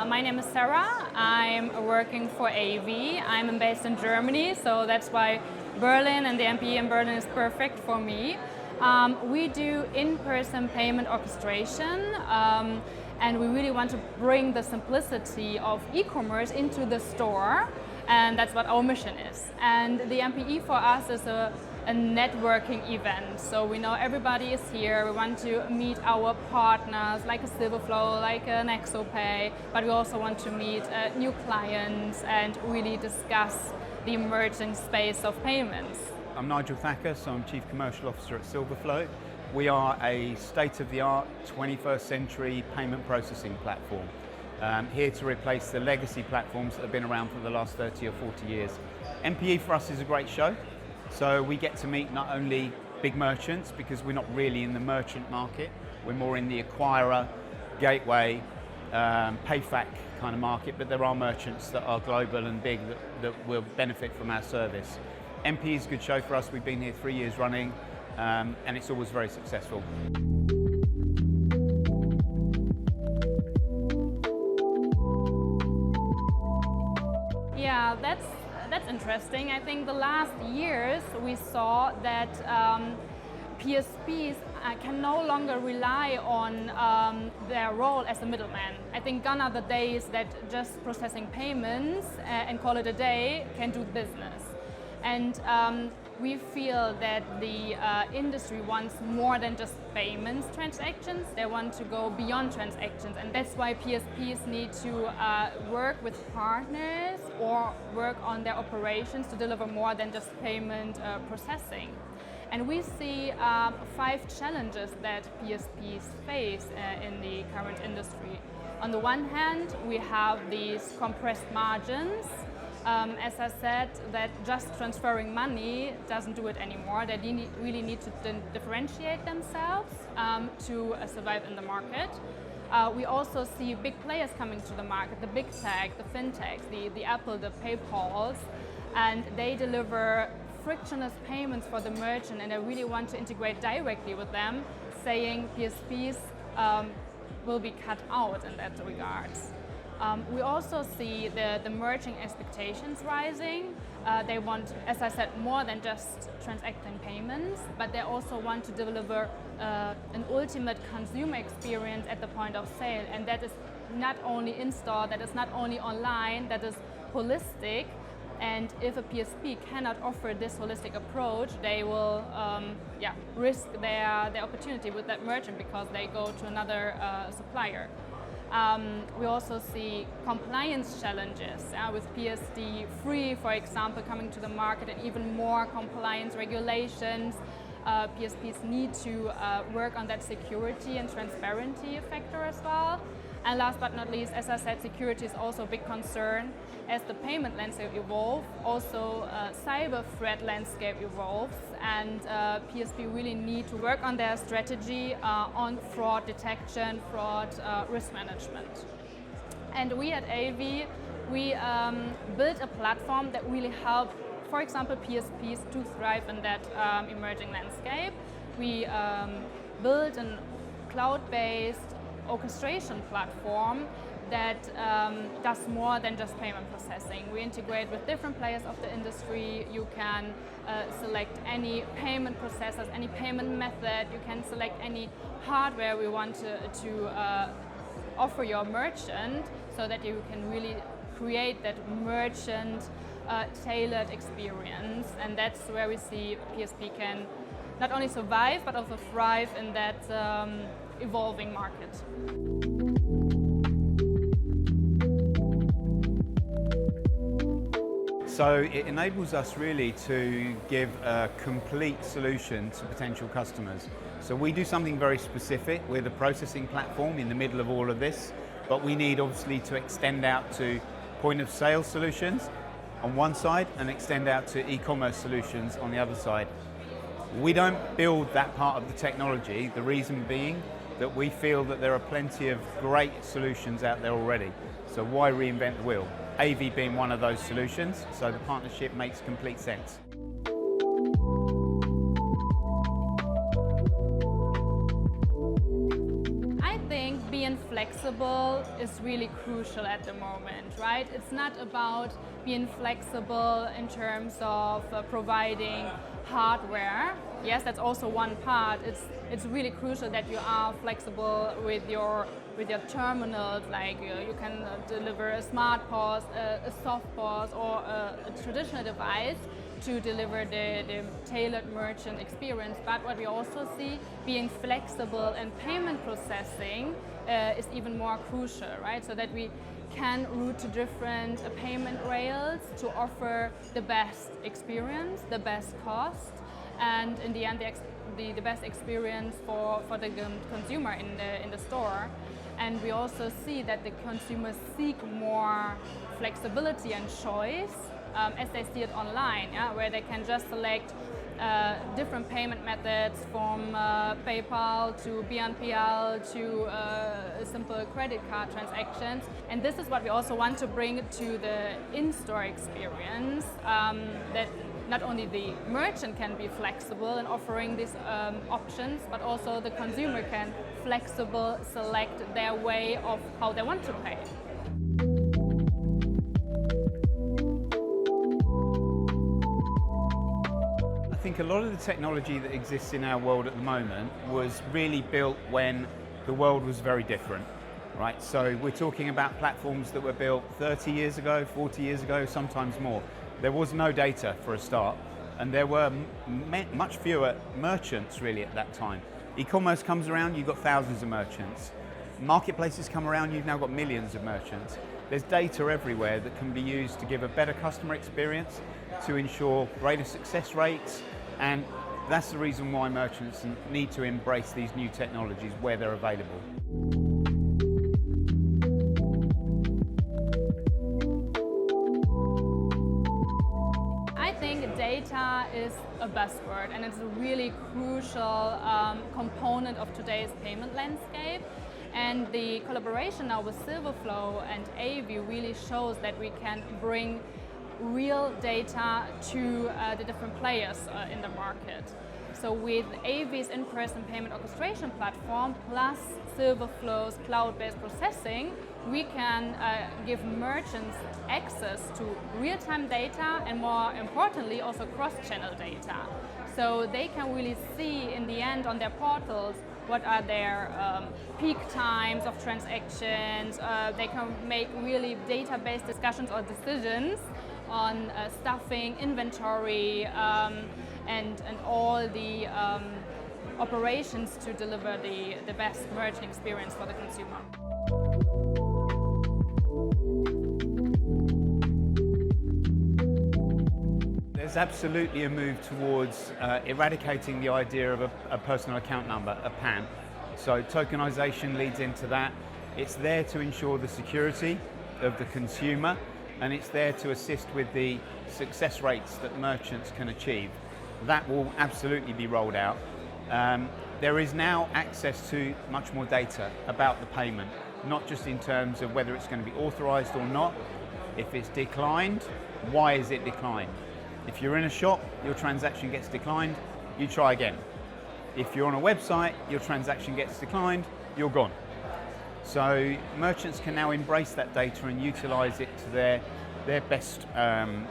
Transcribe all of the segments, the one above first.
My name is Sarah. I'm working for Aevi. I'm based in Germany, so that's why Berlin and the MPE in Berlin is perfect for me. We do in-person payment orchestration, and we really want to bring the simplicity of e-commerce into the store, and that's what our mission is. And the MPE for us is a networking event. So we know everybody is here. We want to meet our partners like a Silverflow, like an ExoPay, but we also want to meet new clients and really discuss the emerging space of payments. I'm Nigel Thacker, so I'm Chief Commercial Officer at Silverflow. We are a state-of-the-art 21st century payment processing platform, here to replace the legacy platforms that have been around for the last 30 or 40 years. MPE for us is a great show. So we get to meet not only big merchants, because we're not really in the merchant market, we're more in the acquirer, gateway, payfac kind of market, but there are merchants that are global and big that will benefit from our service. MP is a good show for us. We've been here 3 years running, and it's always very successful. Yeah, that's interesting. I think the last years we saw that PSPs can no longer rely on their role as a middleman. I think gone are the days that just processing payments and call it a day can do business. And we feel that the industry wants more than just payments transactions. They want to go beyond transactions, and that's why PSPs need to work with partners or work on their operations to deliver more than just payment processing. And we see 5 challenges that PSPs face in the current industry. On the one hand, we have these compressed margins. As I said, that just transferring money doesn't do it anymore. They really need to differentiate themselves to survive in the market. We also see big players coming to the market, the big tech, the fintechs, the Apple, the PayPals, and they deliver frictionless payments for the merchant, and they really want to integrate directly with them, saying PSPs will be cut out in that regard. We also see the merchant expectations rising. They want, as I said, more than just transacting payments, but they also want to deliver an ultimate consumer experience at the point of sale. And that is not only in store, that is not only online, that is holistic. And if a PSP cannot offer this holistic approach, they will risk their opportunity with that merchant because they go to another supplier. We also see compliance challenges with PSD3, for example, coming to the market, and even more compliance regulations. PSPs need to work on that security and transparency factor as well. And last but not least, as I said, security is also a big concern. As the payment landscape evolves, also cyber threat landscape evolves, and PSP really need to work on their strategy on fraud detection, fraud risk management. And we at Aevi, we built a platform that really helps, for example, PSPs to thrive in that emerging landscape. We built a cloud-based orchestration platform that does more than just payment processing. We integrate with different players of the industry. You can select any payment processors, any payment method. You can select any hardware we want to offer your merchant, so that you can really create that merchant tailored experience. And that's where we see PSP can not only survive but also thrive in that evolving market. So it enables us really to give a complete solution to potential customers. So we do something very specific. We're the processing platform in the middle of all of this, but we need obviously to extend out to point of sale solutions on one side and extend out to e-commerce solutions on the other side. We don't build that part of the technology, the reason being that we feel that there are plenty of great solutions out there already. So why reinvent the wheel? Aevi being one of those solutions, so the partnership makes complete sense. I think being flexible is really crucial at the moment, right? It's not about being flexible in terms of providing hardware. Yes, that's also one part. It's really crucial that you are flexible with your terminals, like you can deliver a smart POS, a soft POS, or a traditional device to deliver the tailored merchant experience. But what we also see, being flexible in payment processing is even more crucial, right? So that we can route to different payment rails to offer the best experience, the best cost, and in the end the best experience for the consumer in the store. And we also see that the consumers seek more flexibility and choice as they see it online, where they can just select different payment methods from PayPal to BNPL to simple credit card transactions. And this is what we also want to bring to the in-store experience, that not only the merchant can be flexible in offering these options, but also the consumer can flexible select their way of how they want to pay. I think a lot of the technology that exists in our world at the moment was really built when the world was very different, right? So we're talking about platforms that were built 30 years ago, 40 years ago, sometimes more. There was no data for a start, and there were much fewer merchants really at that time. E-commerce comes around, you've got thousands of merchants. Marketplaces come around, you've now got millions of merchants. There's data everywhere that can be used to give a better customer experience, to ensure greater success rates, and that's the reason why merchants need to embrace these new technologies where they're available. Data is a buzzword, and it's a really crucial component of today's payment landscape. And the collaboration now with Silverflow and Aevi really shows that we can bring real data to the different players in the market. So with Aevi's in-person payment orchestration platform plus Silverflow's cloud-based processing, we can give merchants access to real-time data and, more importantly, also cross-channel data. So they can really see in the end on their portals what are their peak times of transactions. They can make really data-based discussions or decisions on stuffing, inventory, and all the operations to deliver the best merchant experience for the consumer. There's absolutely a move towards eradicating the idea of a personal account number, a PAN. So tokenization leads into that. It's there to ensure the security of the consumer, and it's there to assist with the success rates that merchants can achieve. That will absolutely be rolled out. There is now access to much more data about the payment, not just in terms of whether it's going to be authorized or not. If it's declined, why is it declined? If you're in a shop, your transaction gets declined, you try again. If you're on a website, your transaction gets declined, you're gone. So merchants can now embrace that data and utilize it to their best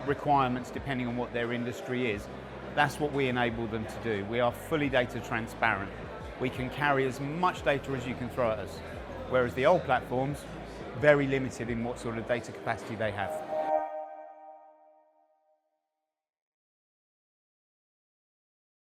requirements depending on what their industry is. That's what we enable them to do. We are fully data transparent. We can carry as much data as you can throw at us, whereas the old platforms, very limited in what sort of data capacity they have.